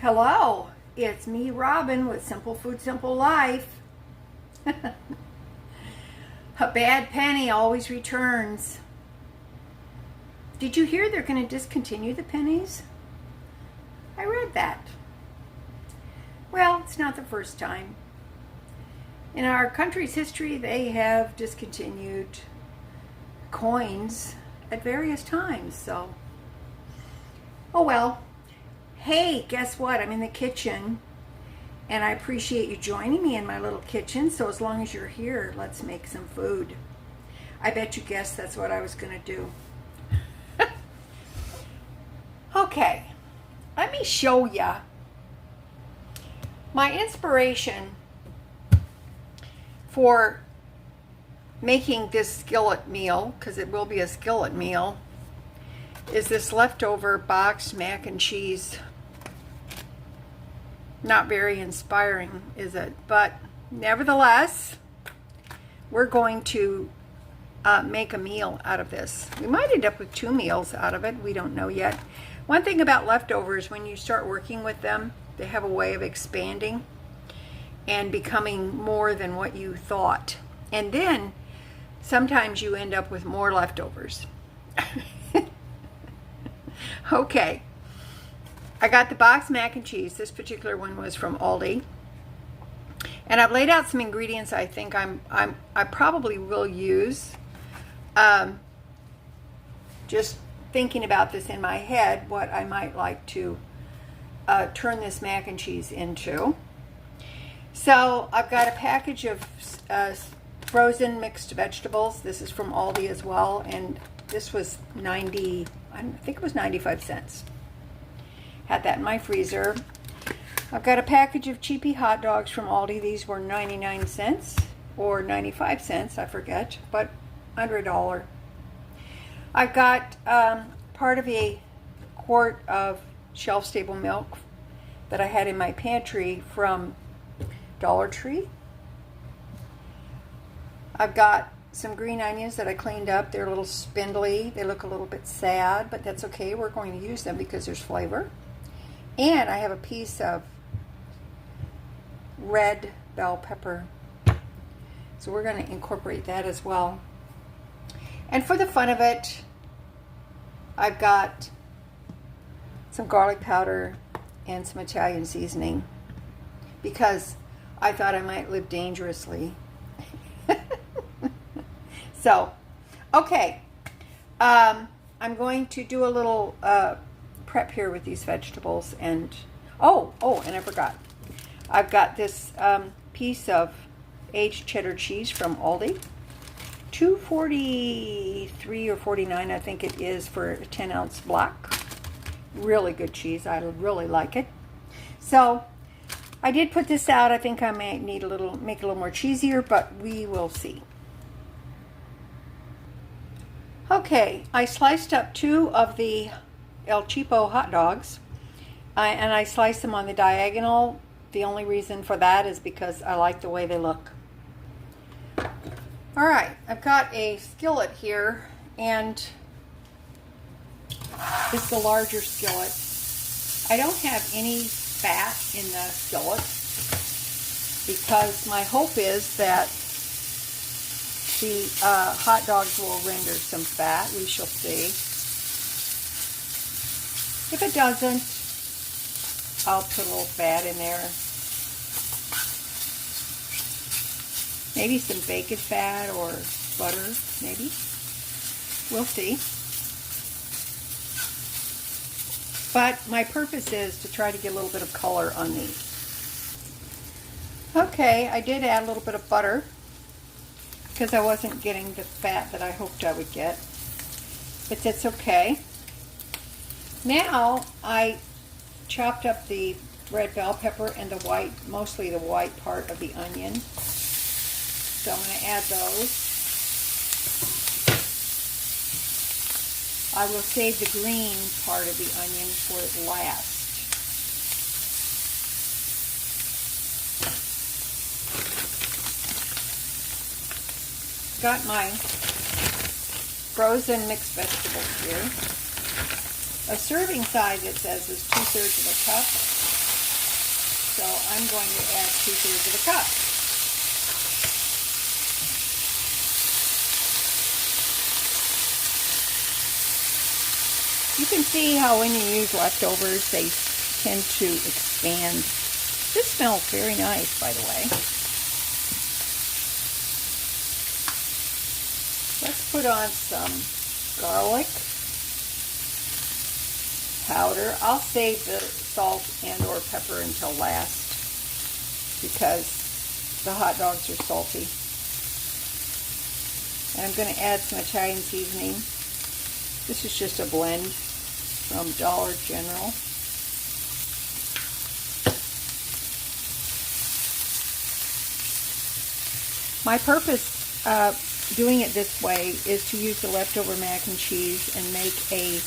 Hello, it's me, Robin, with Simple Food, Simple Life. A bad penny always returns. Did you hear they're going to discontinue the pennies? I read that. Well, it's not the first time. In our country's history, they have discontinued coins at various times, so. Oh well. Hey, guess what? I'm in the kitchen, and I appreciate you joining me in my little kitchen, so as long as you're here, let's make some food. I bet you guessed that's what I was going to do. Okay, let me show you my inspiration for making this skillet meal, because it will be a skillet meal, is this leftover boxed mac and cheese. Not very inspiring, is it? But nevertheless, we're going to make a meal out of this. We might end up with 2 meals out of it. We don't know yet. One thing about leftovers, when you start working with them, they have a way of expanding and becoming more than what you thought. And then sometimes you end up with more leftovers. Okay. I got the boxed mac and cheese. This particular one was from Aldi. And I've laid out some ingredients I think I probably will use. Just thinking about this in my head, what I might like to turn this mac and cheese into. So I've got a package of frozen mixed vegetables. This is from Aldi as well, and this was I think it was 95 cents. Had that in my freezer. I've got a package of cheapy hot dogs from Aldi. These were 99 cents or 95 cents, I forget, but under $1. I've got part of a quart of shelf-stable milk that I had in my pantry from Dollar Tree. I've got some green onions that I cleaned up. They're a little spindly. They look a little bit sad, but that's okay. We're going to use them because there's flavor. And I have a piece of red bell pepper. So we're going to incorporate that as well. And for the fun of it, I've got some garlic powder and some Italian seasoning because I thought I might live dangerously. So, okay. I'm going to do a little prep here with these vegetables, and and I forgot, I've got this piece of aged cheddar cheese from Aldi, $2.43 or $2.49 I think it is for a 10-ounce block. Really good cheese. I really like it. So I did put this out. I think I may need make it a little more cheesier, but we will see. Okay, I sliced up 2 of the El Cheapo hot dogs, and I sliced them on the diagonal. The only reason for that is because I like the way they look. Alright, I've got a skillet here, and it's the larger skillet. I don't have any fat in the skillet because my hope is that the hot dogs will render some fat. We shall see. If it doesn't, I'll put a little fat in there. Maybe some bacon fat or butter, maybe. We'll see. But my purpose is to try to get a little bit of color on these. Okay, I did add a little bit of butter because I wasn't getting the fat that I hoped I would get. But that's okay. Now I chopped up the red bell pepper and the white, mostly the white part of the onion. So I'm going to add those. I will save the green part of the onion for last. Got my frozen mixed vegetables here. A serving size, it says, is 2/3 of a cup. So I'm going to add 2/3 of a cup. You can see how when you use leftovers, they tend to expand. This smells very nice, by the way. Let's put on some garlic powder. I'll save the salt and or pepper until last because the hot dogs are salty. And I'm going to add some Italian seasoning. This is just a blend from Dollar General. My purpose doing it this way is to use the leftover mac and cheese and make a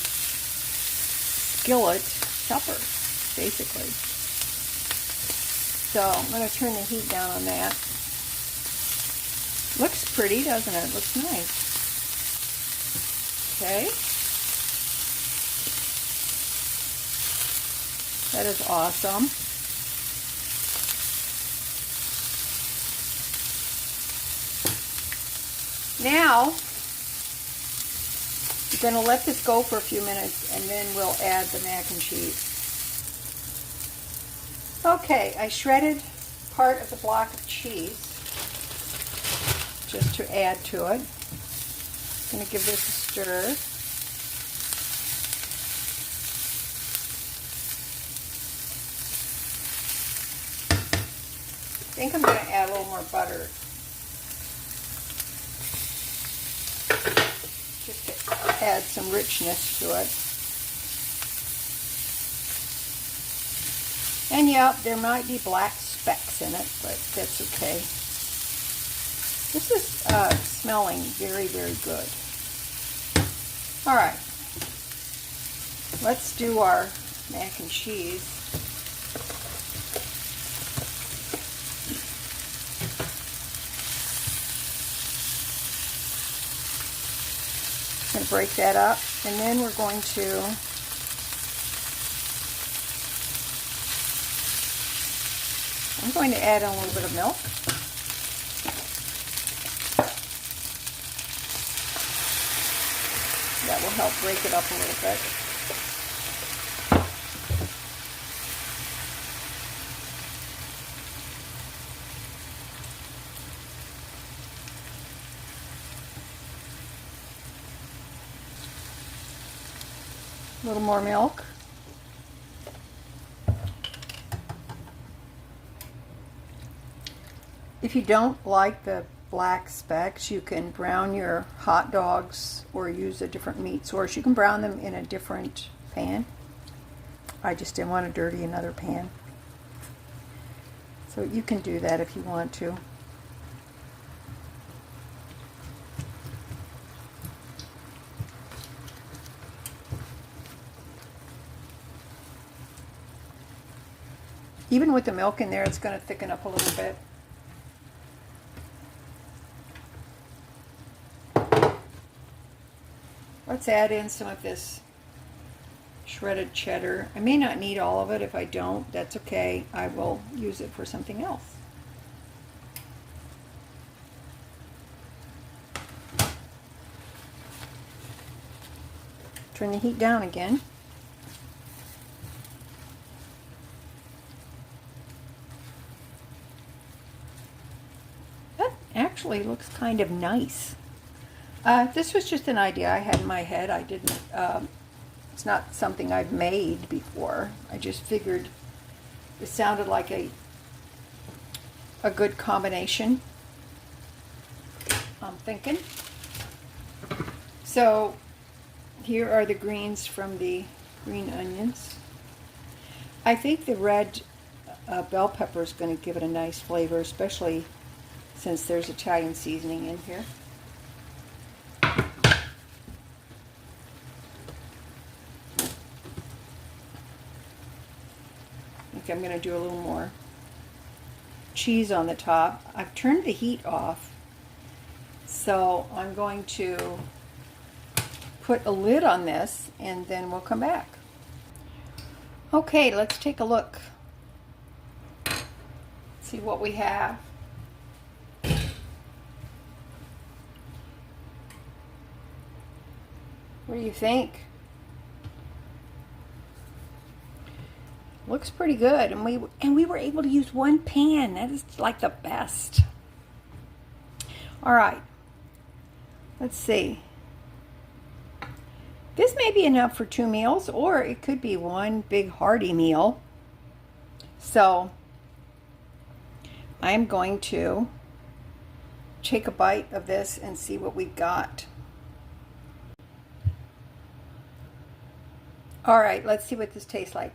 skillet supper, basically. So I'm going to turn the heat down on that. Looks pretty, doesn't it? Looks nice. Okay. That is awesome. Now, you're going to let this go for a few minutes and then we'll add the mac and cheese. Okay, I shredded part of the block of cheese just to add to it. I'm going to give this a stir. I think I'm going to add a little more butter. Just to add some richness to it. And yeah, there might be black specks in it, but that's okay. This is smelling very, very good. All right, let's do our mac and cheese. I'm going to break that up, and then we're going to add in a little bit of milk. That will help break it up a little bit. A little more milk. If you don't like the black specks, you can brown your hot dogs or use a different meat source. You can brown them in a different pan. I just didn't want to dirty another pan. So you can do that if you want to. Even with the milk in there, it's going to thicken up a little bit. Let's add in some of this shredded cheddar. I may not need all of it. If I don't, that's okay. I will use it for something else. Turn the heat down again. Actually looks kind of nice. This was just an idea I had in my head. I didn't, it's not something I've made before. I just figured it sounded like a good combination, I'm thinking. So here are the greens from the green onions. I think the red bell pepper is going to give it a nice flavor, especially since there's Italian seasoning in here. I think I'm going to do a little more cheese on the top. I've turned the heat off, so I'm going to put a lid on this and then we'll come back. Okay, let's take a look. see what we have. What do you think? Looks pretty good, and we were able to use one pan. That is like the best. All right. Let's see. This may be enough for 2 meals, or it could be one big hearty meal. So I'm going to take a bite of this and see what we've got. All right, let's see what this tastes like.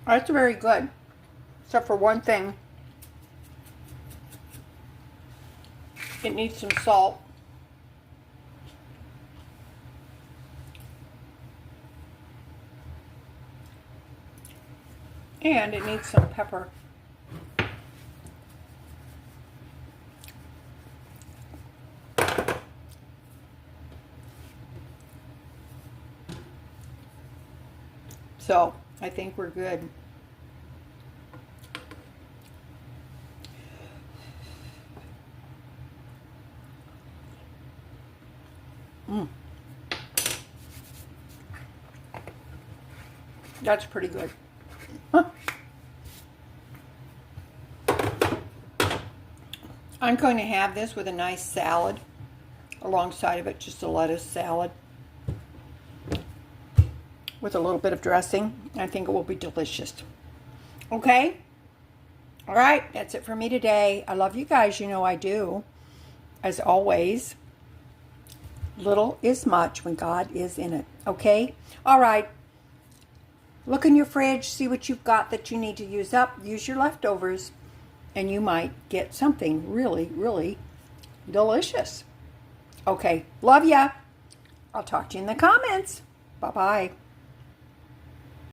That's very good, except for one thing. It needs some salt. And it needs some pepper. So I think we're good. That's pretty good. Huh. I'm going to have this with a nice salad alongside of it, just a lettuce salad with a little bit of dressing. I think it will be delicious. Okay? All right, that's it for me today. I love you guys, you know I do. As always, little is much when God is in it. Okay? All right. Look in your fridge, see what you've got that you need to use up. Use your leftovers, and you might get something really, really delicious. Okay, love ya. I'll talk to you in the comments. Bye-bye.